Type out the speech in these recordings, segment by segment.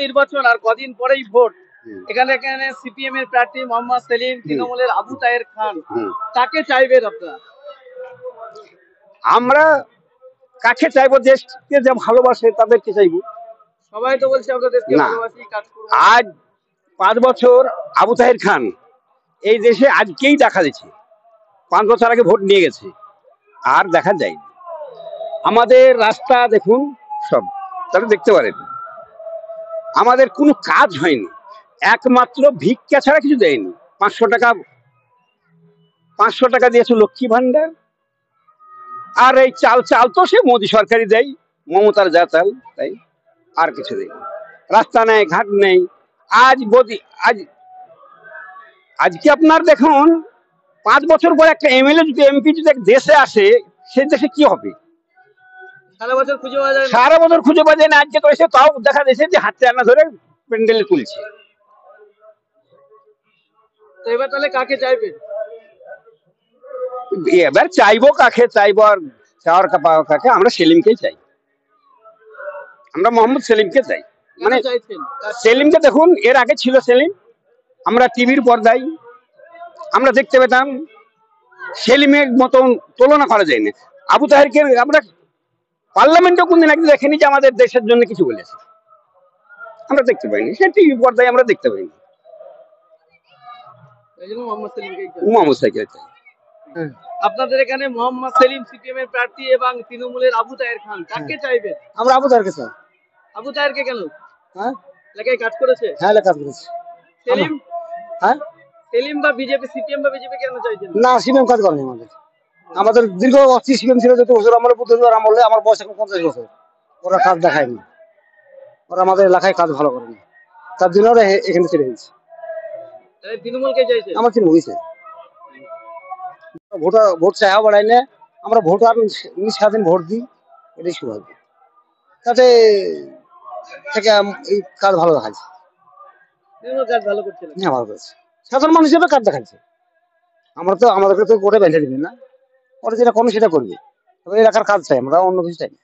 নির্বাচন আর কদিন পরেই ভোট। এখানে এখানে সিপিএম এর প্রার্থী মোহাম্মদ সেলিম, তৃণমূলের আবু তাহের খান, কাকে চাইবেন আপনারা? আমরা কাকে চাইবো? দেশকে যে ভালোবাসে তাদেরকে চাইবো। সবাই তো বলছে আমরা দেশকে না। ভালোবাসি, কাজ করব। আজ 5 বছর আবু তাহের খান এই দেশে আজকেই দেখা দিচ্ছে। 5 বছর আগে ভোট নিয়ে গেছে, আর দেখা যায়নি। আমাদের রাস্তা দেখুন, সব তাহলে দেখতে পারেন আমাদের কোনো কাজ হয়নি, একমাত্র ভিক্ষা ছাড়া কিছু দেয়নি। 500 টাকা দিয়েছে লক্ষ্মী ভান্ডার, আর এই চাল চাল তো সে মোদী সরকারই দেয়, মমতার যা চাল তাই, আর কিছু দেয়। রাস্তা নেই, ঘাট নেই। আজ আজকে আপনার দেখুন 5 বছর পর একটা এমএলএ যদি এমপি যদি দেশে আসে, সে দেশে কি হবে? সারা বছর খুঁজে পাওয়া যায় না। সারা বছর খুঁজে পাওয়া যায় না। আজকে তো এসে তাও দেখা যাচ্ছে যে হাতে আনা ধরে প্যান্ডেলে তুলছে। তো এবার তাহলে কাকে চাইবেন? এবার চাইবো কাকে চাইবো, আর চাওয়ার কাকে? আমরা সেলিমকেই চাই, আমরা মোহাম্মদ সেলিমকে চাই। মানে সেলিমকে দেখুন, এর আগে ছিল সেলিম, আমরা টিভির পর্দায় আমরা দেখতে পেতাম, সেলিমের মতন তুলনা করা যায় না। আবু তাহেরকে আমরা পার্লামেন্টও কোনদিন একদিন দেখেনি যে আমাদের দেশের জন্য কিছু বলেছে, আমরা দেখতে পাইনি। সে টিভি পর্দায় আমরা দেখতে পাইনি। মোহাম্মদ সাইকেল চাই। আপনাদের এখানে মোহাম্মদ সেলিম সিপিএম এর প্রার্থী এবং তৃণমূলের আবু তাহের খান, কাকে চাইবেন? আমরা আবু তাহেরকে চাই। আবু তাহেরকে কেন? হ্যাঁ, এলাকায় কাজ করেছে। হ্যাঁ, কাজ করেছে। সেলিম? হ্যাঁ, সেলিম বা বিজেপি, সিপিএম বা বিজেপি কেন চাইছেন? না, সিপিএম কাজ করেনি আমাদের দীর্ঘ 80 সিপিএম ছিল, যত বছর আমার বুদ্ধদেবের আমলে। আমার বয়স এখন 50 বছর। ওরা কাজ দেখায়নি, ওরা আমাদের এলাকায় কাজ ভালো করেনি, তার জন্য ওরা এখানে ছেড়ে দিয়েছে। তৃণমূলকে চাইছে? আমার তৃণমূলই চাই। ভোট চাওয়া বাড়াই না, আমরা ভোট আর স্বাধীন ভোট দিই, এটাই শুরু হবে। তাতে থেকে এই কাজ ভালো দেখাচ্ছে। কাজ ভালো করছে না? হ্যাঁ, ভালো করেছে। সাধারণ মানুষ হিসেবে কাজ দেখাচ্ছে। আমাদেরকে তো করে বেঁধে দিবে না, ওরা যেটা করবে সেটা করবে। তবে এলাকার কাজ চাই, আমরা অন্য কিছু চাই না।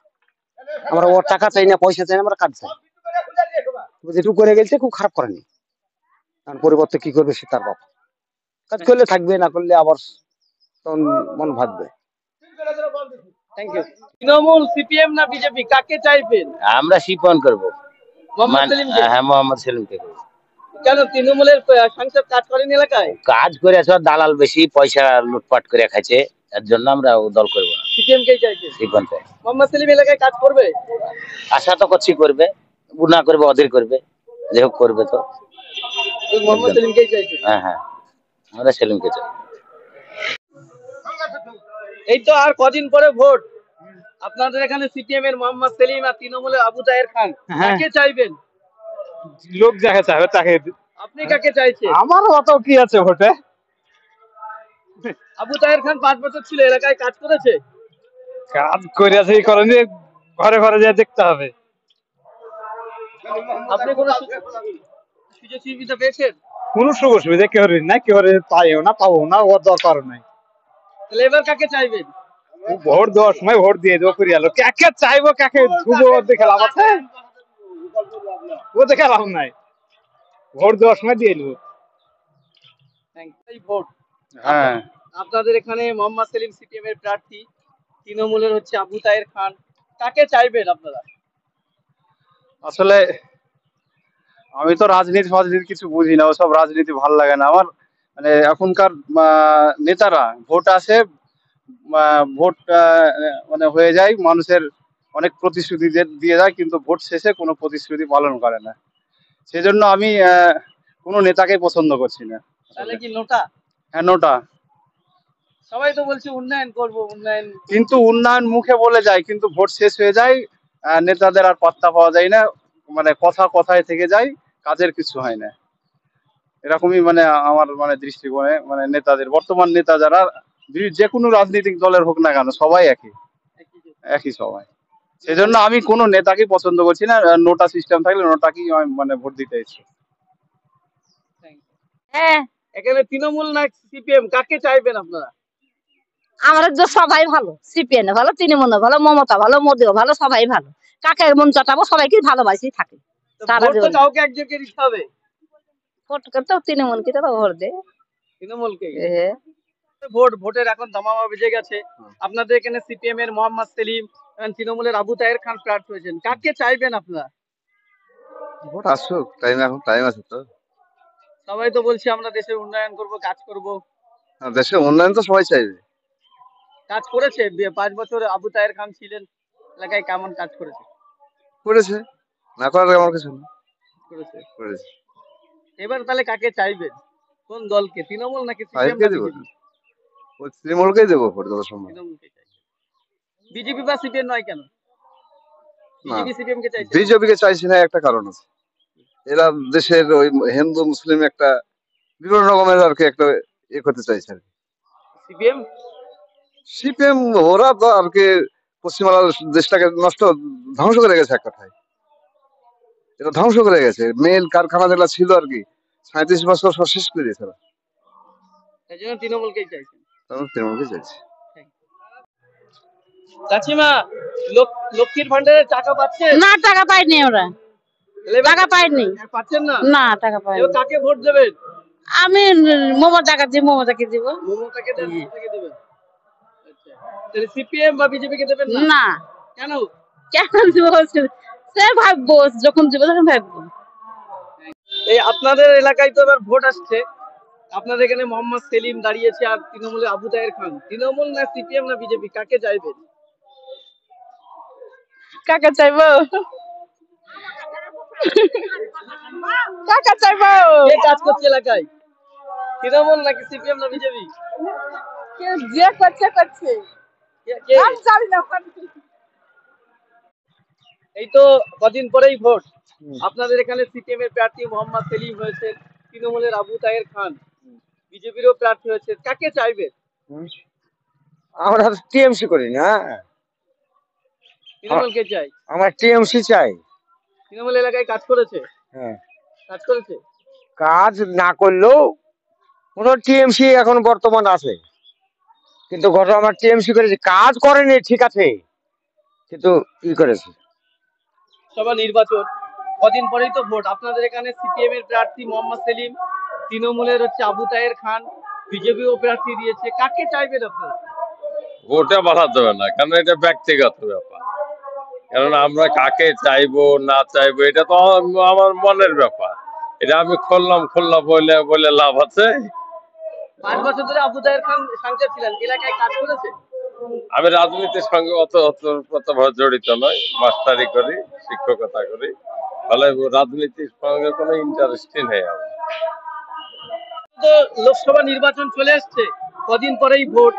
আমরা ওর টাকা চাই না, পয়সা চাই না, আমরা কাজ চাই। যেটুকু করে গেছে খুব খারাপ করেনি, কারণ পরিবর্তে কি করবে সে তার বাপ। কাজ করলে থাকবে, না করলে আবার তখন মন ভাববে। Thank you. তৃণমূল, সিপিএম না বিজেপি, কাকে চাইবেন? আমরা সিপিএম করব। মোহাম্মদ সেলিমকে? হ্যাঁ, মোহাম্মদ সেলিমকে করব। কেন? তৃণমূলের সাংসদ কাজ করেন এলাকায়? কাজ করে আছে, দালাল বেশি, পয়সা লুটপাট করে খাচ্ছে, এর জন্য আমরা দল করব না। সিপিএম কেই চাইছে? সিপিএম চাই। মোহাম্মদ সেলিম এলাকায় কাজ করবে? আশা তো করছি করবে, না করবে অধীর করবে, যে হোক করবে। তো মোহাম্মদ সেলিমকেই চাইছে? হ্যাঁ, হ্যাঁ, আমরা সেলিমকে চাই। এই তো আর কদিন পরে ভোট। আপনাদের এখানে সিপিএম এর মোহাম্মদ সেলিম আর তৃণমূলের আবু তাহের খান, কাকে চাইবেন? লোক যাকে চাইবে তাকে। আপনি কাকে চাইছেন? আমার অত কি আছে ভোটে? আবু তাহের খান 5 বছর ছিল, এলাকায় কাজ করেছে? কাজ করে আছে, করেনি, ঘরে ঘরে যা দেখতে হবে। আপনি কোন সুযোগ সুবিধা পেয়েছেন? কোন সুযোগ সুবিধা কেউ না, কেউ পাইও না, পাবো না, ওর দরকার নাই। তাহলে এবার কাকে চাইবেন? ভোট দেওয়ার সময় ভোট দিয়ে দেবো, করি আলো। কাকে চাইবো, কাকে ধুবো, দেখে লাভ আছে? ও দেখে লাভ নাই, ভোট দেওয়ার সময় দিয়ে দেবো। ভোট। হ্যাঁ, আপনাদের এখানে মোহাম্মদ সেলিম সিপিএম এর প্রার্থী, তৃণমূলের হচ্ছে আবু তাহের খান, কাকে চাইবেন আপনারা? আসলে আমি তো রাজনীতি কিছু বুঝি না, ওসব রাজনীতি ভালো লাগে না আমার। মানে এখনকার নেতারা ভোট আসে, ভোট মানে হয়ে যায়, মানুষের অনেক প্রতিশ্রুতি দিয়ে যায়, কিন্তু ভোট শেষে কোনো প্রতিশ্রুতি পালন করে না। সেজন্য আমি কোনো নেতাকে পছন্দ করছি না। তাহলে কি নোটা? হ্যাঁ, নোটা। সবাই তো বলছে উন্নয়ন করব, উন্নয়ন, কিন্তু উন্নয়ন মুখে বলে যায়, কিন্তু ভোট শেষ হয়ে যায়, নেতাদের আর পাত্তা পাওয়া যায় না। মানে কথায় থেকে যায়, কাজের কিছু হয় না। এরকমই মানে আমার দৃষ্টিকোণে নেতাদের, বর্তমান নেতা যারা যে কোনো রাজনৈতিক দলের হোক না কেন, সবাই একই সবাই। সেজন্য আমি কোনো নেতাকে পছন্দ করছি না। নোটা সিস্টেম থাকলে নোটাকেই আমি ভোট দিতে ইচ্ছি। হ্যাঁ, এখানে তৃণমূল না সিপিএম, কাকে চাইবেন আপনারা? আমাদের তো সবাই ভালো, সিপিএম ভালো, তৃণমূল ভালো, মমতা ভালো, মোদিও ভালো, সবাই ভালো। কাকে মন চাটাবো? সবাইকে ভালোবাসি থাকে। তো সারা ভোট তো জীবন কাউকে একজনকে দিতে হবে, ভোট করতে তৃণমূলকে তো ভোট দে তৃণমূলকে। এ, ভোটের এখন দামামা বেজে গেছে। আপনাদের এখানে সিপিএম এর মোহাম্মদ সেলিম এবং তৃণমূলের আবু তাহের খান প্রার্থী হয়েছেন, কাকে চাইবেন আপনারা? ভোট আসুক, এখন টাইম আছে তো। সবাই তো বলছে আমরা দেশের উন্নয়ন করব, কাজ করব। দেশের উন্নয়ন তো সবাই চাইবে। কাজ করেছে 5 বছর আবু তাহের খান ছিলেন, এলাকায় কেমন কাজ করেছে? করেছে, না করার আমার কিছু না, করেছে। করেছে। এবার তাহলে কাকে চাইবেন, কোন দলকে, তৃণমূল নাকি সিপিএম সাহেবকে না দেবো, বিজেপি? ওই তৃণমূলকেই দেবো ভোট যত সম্ভব। তৃণমূলকে চাইছেন, বিজেপি বা সিপিএম নয় কেন? না, বিজেপি সিপিএম কে চাইছেন? বিজেপিকে চাইছি না, একটা কারণ আছে। এরা দেশের ওই হিন্দু মুসলিম একটা বিভিন্ন রকমের আর কি একটা করতে চাইছে আর কি। সিপিএম সিপিএম ওরা তো আর কি পশ্চিমবাংলার দেশটাকে ধ্বংস করে গেছে এক কথায়। এটা ধ্বংস করে গেছে, মেল কারখানা যেগুলো ছিল আর কি 37 বছর সব শেষ করে দিয়েছে ওরা। এই জন্য তৃণমূলকেই চাইছেন। তখন তৃণমূলকে চাইছে। কাকিমা, লক্ষ্মীর ভান্ডারের টাকা পাচ্ছেন? না টাকা পাইনি আমরা, টাকা পাইনি। পাচ্ছেন না? না টাকা পাইনি। এবার কাকে ভোট দেবেন? আমি মমতাকে দিব, মমতাকে দিব। মমতাকে দেন, মমতাকে দেবেন। আচ্ছা, তাহলে সিপিএম বা বিজেপি কে দেবেন না? না কেন? কেন দিব, সে ভাববো, যখন দিব তখন ভাববো। এই আপনাদের এলাকায় তো এবার ভোট আসছে, আপনাদের এখানে মোহাম্মদ সেলিম দাঁড়িয়েছে আর তৃণমূলের আবু তাহের খান, তৃণমূল না সিপিএম না বিজেপি, কাকে চাইবেন? কাকে চাইবো, কাকে চাইবো? কে কাজ করছে এলাকায়, তৃণমূল নাকি সিপিএম না বিজেপি? যে করছে করছে, কে? আমি জানি না। এই তো কদিন পরেই ভোট, আপনাদের এখানে সিপিএম এর প্রার্থী মোহাম্মদ সেলিম হয়েছে, তৃণমূলের আবু তাহের খান, বিজেপিরও প্রার্থী হয়েছে, কাকে চাইবেন? আমরা টিএমসি করি না, তৃণমূলকে চাই। আমরা টিএমসি চাই। তৃণমূল এলাকায় কাজ করেছে? হ্যাঁ, কাজ করেছে। কাজ না করলেও কোন টিএমসি এখন বর্তমান আছে, কিন্তু গত আমার টিএমসি করেছে, কাজ করেনি ঠিক আছে, কিন্তু ই করেছে। সভা নির্বাচন কদিন পরেই তো ভোট, আপনাদের এখানে সিপিএম এর প্রার্থী মোহাম্মদ সেলিম, তৃণমূলের হচ্ছে আবু তাহের খান, বিজেপিও প্রার্থী দিয়েছে, কাকে চাইবেন আপনারা? ওটা বলা যাবে না, কারণ এটা ব্যক্তিগত ব্যাপার। কারণ আমরা কাকে চাইবো না চাইবো এটা তো আমার মনের ব্যাপার। এটা আমি খুললাম বলে বলে লাভ আছে? 5 বছর ধরে আবু তাহের খান সাংসদ ছিলেন, এলাকায় কাজ করেছে? আমি রাজনীতির সঙ্গে অতভাবে জড়িত নয়, মাস্টারি করি, শিক্ষকতা করি, ফলে রাজনীতির সঙ্গে কোনো ইন্টারেস্টই নেই আমার। তো লোকসভা নির্বাচন চলে এসছে, কদিন পরেই ভোট,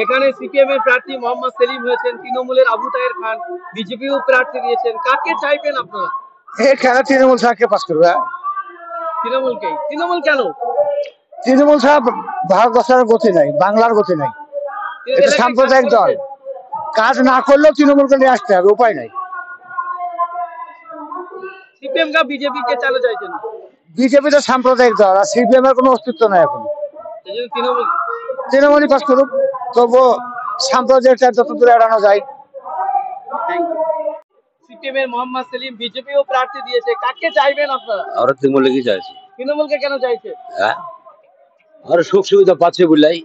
এখানে সিপিএম এর প্রার্থী মোহাম্মদ সেলিম হয়েছেন, তৃণমূলের আবু তাহের খান, বিজেপিও প্রার্থী দিয়েছেন, কাকে চাইবেন আপনারা? এখানে তৃণমূল ছাড়া কে পাস করবে? তৃণমূলকেই। তৃণমূল কেন? তৃণমূল ছাড়া ভারতবর্ষের গতি নাই, বাংলার গতি নাই। এটা সাম্প্রদায়িক দল, কাজ না করলেও তৃণমূলকে নিয়ে আসতে হবে, উপায় নাই। সিপিএম কা বিজেপি কে চালু চাইছেন? বিজেপি তো সাম্প্রদায়িক দল, আর সিপিএম এর কোনো অস্তিত্ব নাই এখন। এই জন্য তৃণমূল। তৃণমূলই পাস করুক, তবুও সাম্প্রদায়িকটা যত দূরে এড়ানো যায়। সিপিএম এর মোহাম্মদ সেলিম, বিজেপিও প্রার্থী দিয়েছে, কাকে চাইবেন আপনারা? আমরা তৃণমূলকে চাইছি। তৃণমূলকে কেন চাইছে? হ্যাঁ, আর সুখ সুবিধা পাচ্ছে বলেই।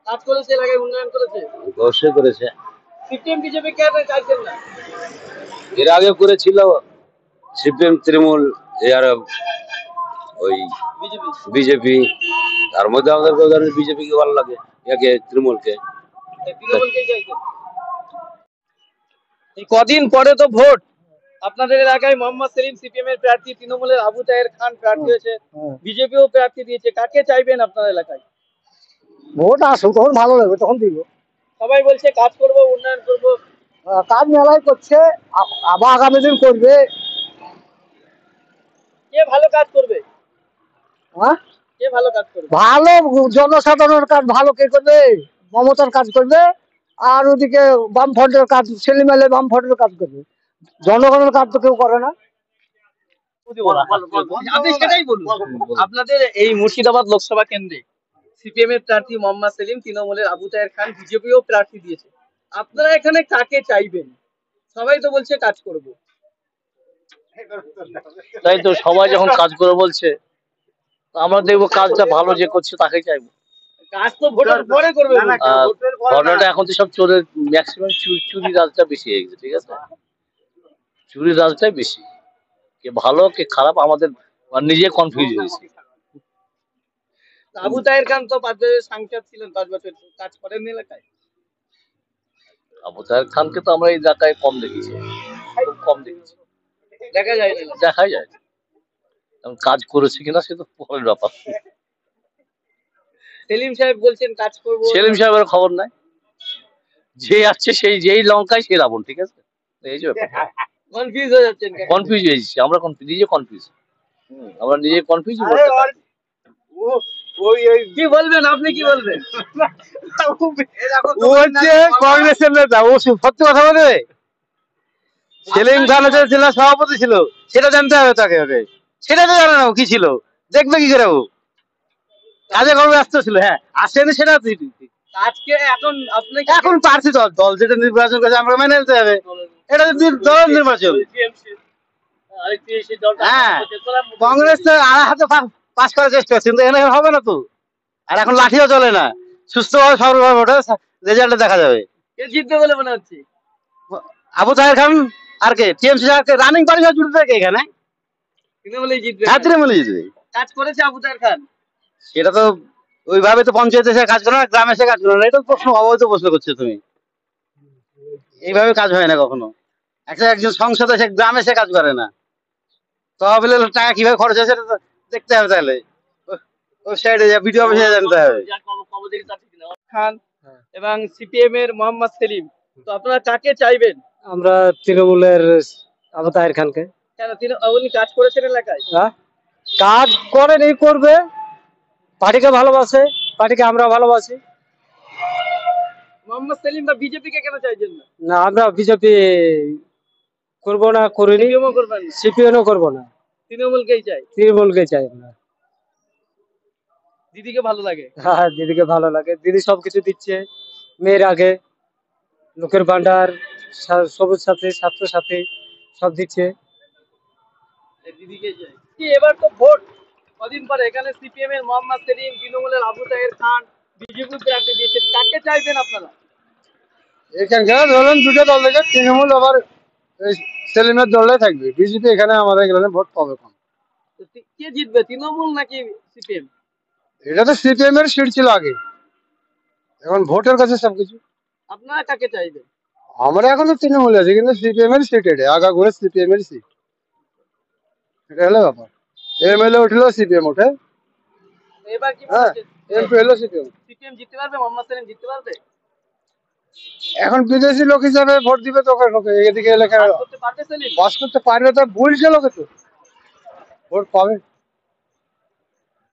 কাজ করেছে, এলাকায় উন্নয়ন করেছে। অবশ্যই করেছে। সিপিএম বিজেপি কেন চাইছেন না? এর আগে করেছিল সিপিএম, তৃণমূল, আর ওই বিজেপি। বিজেপি। তার মধ্যে আমাদের বিজেপি কে ভালো লাগে, একে তৃণমূলকে। তৃণমূলকেই চাইছেন। এই কদিন পরে তো ভোট, আপনাদের এলাকায় মোহাম্মদ সেলিম সিপিএম এর প্রার্থী, তৃণমূলের আবু তাহের খান প্রার্থী হয়েছে, বিজেপিও প্রার্থী দিয়েছে, কাকে চাইবেন আপনার এলাকায়? ভোট আসুক, তখন ভালো লাগবে, তখন দিব। সবাই বলছে কাজ করব, উন্নয়ন করব। কাজ মেলাই করছে, আবার আগামী দিন করবে। কে ভালো কাজ করবে? হ্যাঁ, কে ভালো কাজ করবে? ভালো জনসাধারণের কাজ ভালো কে করবে? মমতার কাজ করবে, আর ওদিকে বামফ্রন্টের কাজ, ছেলেমেলে বামফ্রন্টের কাজ করবে। জনগণের কাজ তো কেউ করে না। আপনি সেটাই বলুন। আপনাদের এই মুর্শিদাবাদ লোকসভা কেন্দ্রে সিপিএম এর প্রার্থী মোহাম্মদ সেলিম, তৃণমূলের আবু তাহের খান, বিজেপিও প্রার্থী দিয়েছে, আপনারা এখানে কাকে চাইবেন? সবাই তো বলছে কাজ করব। তাই তো সবাই যখন কাজ করে বলছে, তো আমরা দেখবো কাজটা ভালো যে করছে তাকে চাইবো। কাজ তো ভোটের পরে করবে বলছে। ঘটনাটা এখন তো সব চোরের ম্যাক্সিমাম চুরি রাজটা বেশি হয়ে গেছে, ঠিক আছে? চুরি রাজটাই বেশি, কে ভালো কে খারাপ আমাদের নিজে কনফিউজ হয়েছে। আবু তাহের খান তো 5 বছর সাংসদ ছিলেন, 5 বছর কাজ করেন এলাকায়। আবু তাহের খানকে তো আমরা এই এলাকায় কম দেখেছি, খুব কম দেখেছি, দেখা যায় না। দেখাই যায় না। এখন কাজ করেছে কিনা সে তো পরের ব্যাপার। সেলিম সাহেব বলছেন কাজ করব। সেলিম সাহেবের খবর নাই, যে আছে সেই যেই লঙ্কায় সে রাবণ, ঠিক আছে? এই যে ব্যাপার, কনফিউজ হয়ে যাচ্ছেন কেন? কনফিউজ হয়েছি আমরা, নিজে কনফিউজ, আমরা নিজে কনফিউজ। কি বলবেন আপনি, কি বলবেন? ও হচ্ছে কংগ্রেসের নেতা, ও সত্যি কথা বলে। সেলিম খান হচ্ছে জেলা সভাপতি ছিল, সেটা জানতে হবে তাকে আগে, সেটা তো জানে না ও কি ছিল, দেখবে কি করে ও কাজে কর্মে ব্যস্ত ছিল। হ্যাঁ আসেনি সেটা আজকে এখন আপনি এখন প্রার্থী দল, দল যেটা নির্বাচন করেছে আমরা মেনে নিতে হবে, এটা দল নির্বাচন। হ্যাঁ কংগ্রেস তো আর হাতে পাস করার চেষ্টা করছে, কিন্তু এখানে হবে না তো। আর এখন লাঠিও চলে না, সুস্থভাবে সর্বভাবে ওটা রেজাল্টে দেখা যাবে কে জিতবে বলে মনে হচ্ছে। আবু তাহের খান আর কে টিএমসি রানিং পার্টি জুড়ে থাকে এখানে, তৃণমূলেই জিতবে। হ্যাঁ তৃণমূলে জিতবে। কাজ করেছে আবু তাহের খান। সেটা তো ওইভাবে তো পঞ্চায়েতে এসে কাজ করে না, গ্রামে এসে কাজ করে না, এটা প্রশ্ন অবৈধ প্রশ্ন করছো তুমি। এইভাবে কাজ হয় না কখনো, একজন সংসদ এসে গ্রামে এসে কাজ করে না, তহবিলের টাকা কিভাবে খরচ হয় সেটা তো দেখতে হবে। তাহলে ওই সাইডে ভিডিও অফিসে জানতে হবে। খান এবং সিপিএম এর মোহাম্মদ সেলিম, তো আপনারা কাকে চাইবেন? আমরা তৃণমূলের আবু তাহের খানকে। কেন? উনি কাজ করেছেন এলাকায়? কাজ করেন, এই করবে, পার্টিকে ভালোবাসে, পার্টিকে আমরা ভালোবাসি। মোহাম্মদ সেলিম বা বিজেপি কে কেন চাইছেন না? না আমরা বিজেপি করবো না, করিনি, সিপিএমও করবেন না, সিপিএনও করবো না, তৃণমূলকেই চাই। তৃণমূলকে চাই আমরা। দিদিকে ভালো লাগে? হ্যাঁ দিদিকে ভালো লাগে, দিদি সবকিছু দিচ্ছে, মেয়ের আগে লোকের ভান্ডার, সবুজ সাথী, ছাত্র সাথী সব দিচ্ছে। দিদিকে চাই। কি এবার তো ভোট কদিন পরে, এখানে সিপিএম এর মোহাম্মদ সেলিম, তৃণমূলের আবু তাহের খান, বিজেপি প্রার্থী দিয়েছেন, কাকে চাইবেন আপনারা? এখানকার ধরুন দুটো দল থেকে তৃণমূল আবার সেলিমের দলটাই থাকবে, বিজেপি এখানে আমাদের এখানে ভোট পাবে কম। তো কে জিতবে, তৃণমূল নাকি সিপিএম? এটা তো সিপিএম এর সিট ছিল আগে, এখন ভোটের কাছে সবকিছু। আপনারা কাকে চাইবেন? আমরা এখন তো তৃণমূল আছে, কিন্তু সিপিএম এর সিট, এটা আগা ঘুরে সিপিএম এর সিট, এটা হলো ব্যাপার। এমএলএ উঠলেও সিপিএম ওঠে, এবার কি হ্যাঁ এমপি হলো সিপিএম। সিপিএম জিততে পারবে, মোহাম্মদ সেলিম জিততে পারবে? এখন বিদেশি লোক হিসাবে ভোট দিবে তো লোকে, এদিকে এলাকায় করতে পারবে সেলিম? বাস করতে পারবে, তো ভুলছে লোকে তো ভোট পাবে।